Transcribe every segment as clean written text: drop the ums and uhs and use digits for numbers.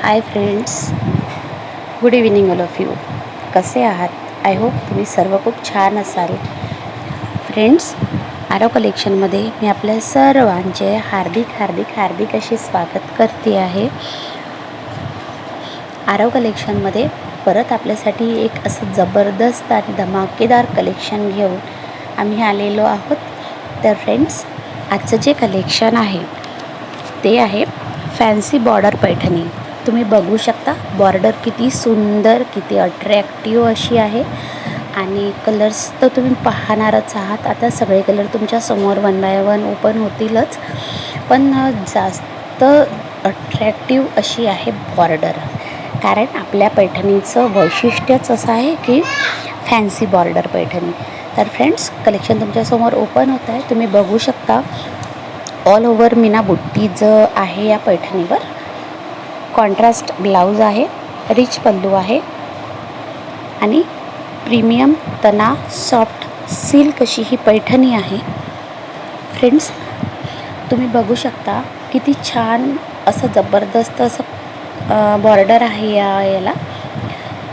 Hi friends, good evening all of you. कसे आहात? I hope तुम्ही सर्व खूप छान असाल. फ्रेंड्स, आरव कलेक्शनमध्ये मी आपल्या सर्वांचे हार्दिक असे स्वागत करते आहे. आरव कलेक्शनमध्ये परत आपल्यासाठी एक असं जबरदस्त आणि धमाकेदार कलेक्शन घेऊन आम्ही आलेलो आहोत. तर फ्रेंड्स, आजचं जे कलेक्शन आहे ते आहे फॅन्सी बॉर्डर पैठणी. तुम्ही बघू शकता बॉर्डर किती सुंदर, किती अट्रॅक्टिव्ह अशी आहे आणि कलर्स तर तुम्ही पाहणारच आहात. आता सगळे कलर तुमच्या समोर 1 बाय 1 ओपन होतीलच, पण जास्त अट्रॅक्टिव्ह अशी आहे बॉर्डर. कारण आपल्या पैठणीचं वैशिष्ट्यच असं आहे की फॅन्सी बॉर्डर पैठणी. तर फ्रेंड्स, कलेक्शन तुमच्यासमोर ओपन होत आहे. तुम्ही बघू शकता ऑल ओव्हर मीना बुट्टीचं आहे या पैठणीवर. कॉन्ट्रास्ट ब्लाऊज आहे, रिच पल्लू आहे आणि प्रीमियम तना सॉफ्ट सिल्क अशी ही पैठणी आहे. फ्रेंड्स, तुम्ही बघू शकता किती छान असं जबरदस्त असं बॉर्डर आहे याला.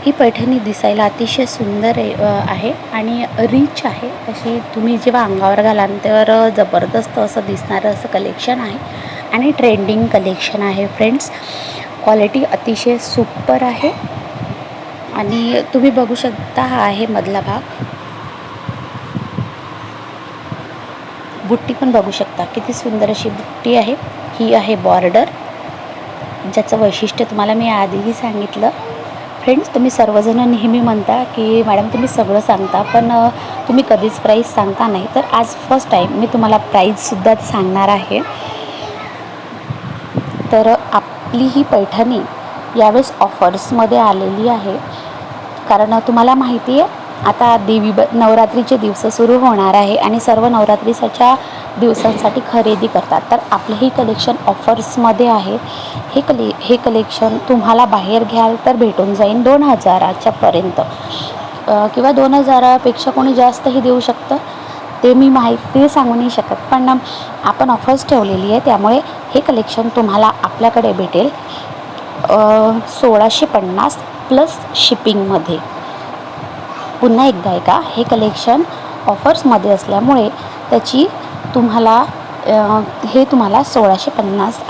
ही पैठणी दिसायला अतिशय सुंदर आहे आणि रिच आहे. अशी तुम्ही जेव्हा अंगावर घालाल तर जबरदस्त असं दिसणारं असं कलेक्शन आहे आणि ट्रेंडिंग कलेक्शन आहे. फ्रेंड्स, क्वालिटी अतिशय सुपर आहे आणि तुम्ही बघू शकता हा आहे मधला भाग. बुट्टी पण बघू शकता किती सुंदर अशी बुट्टी आहे. ही आहे बॉर्डर, ज्याचं वैशिष्ट्य तुम्हाला मी आधीही सांगितलं. फ्रेंड्स, तुम्ही सर्वजण नेहमी म्हणता की मॅडम तुम्ही सगळं सांगता पण तुम्ही कधीच प्राईस सांगता नाही. तर आज फर्स्ट टाईम मी तुम्हाला प्राईससुद्धा सांगणार आहे. तर आपली ही पैठणी यावेळेस ऑफर्समध्ये आलेली आहे. कारण तुम्हाला माहिती आहे आता नवरात्रीचे दिवस सुरू होणार आहे आणि सर्व नवरात्रीच्या दिवसांसाठी खरेदी करतात. तर आपलं ही कलेक्शन ऑफर्समध्ये आहे. हे कलेक्शन तुम्हाला बाहेर घ्याल तर भेटून जाईल 2000च्या पर्यंत किंवा 2000पेक्षा कोणी जास्तही देऊ शकतं. ते मी माहिती सांगू नाही शकत, पण आपण ऑफर्स ठेवलेली आहे त्यामुळे हे कलेक्शन तुम्हाला आपल्याकडे भेटेल 1650 प्लस शिपिंगमध्ये. पुन्हा एकदा हे कलेक्शन ऑफर्समध्ये असल्यामुळे त्याची तुम्हाला 1650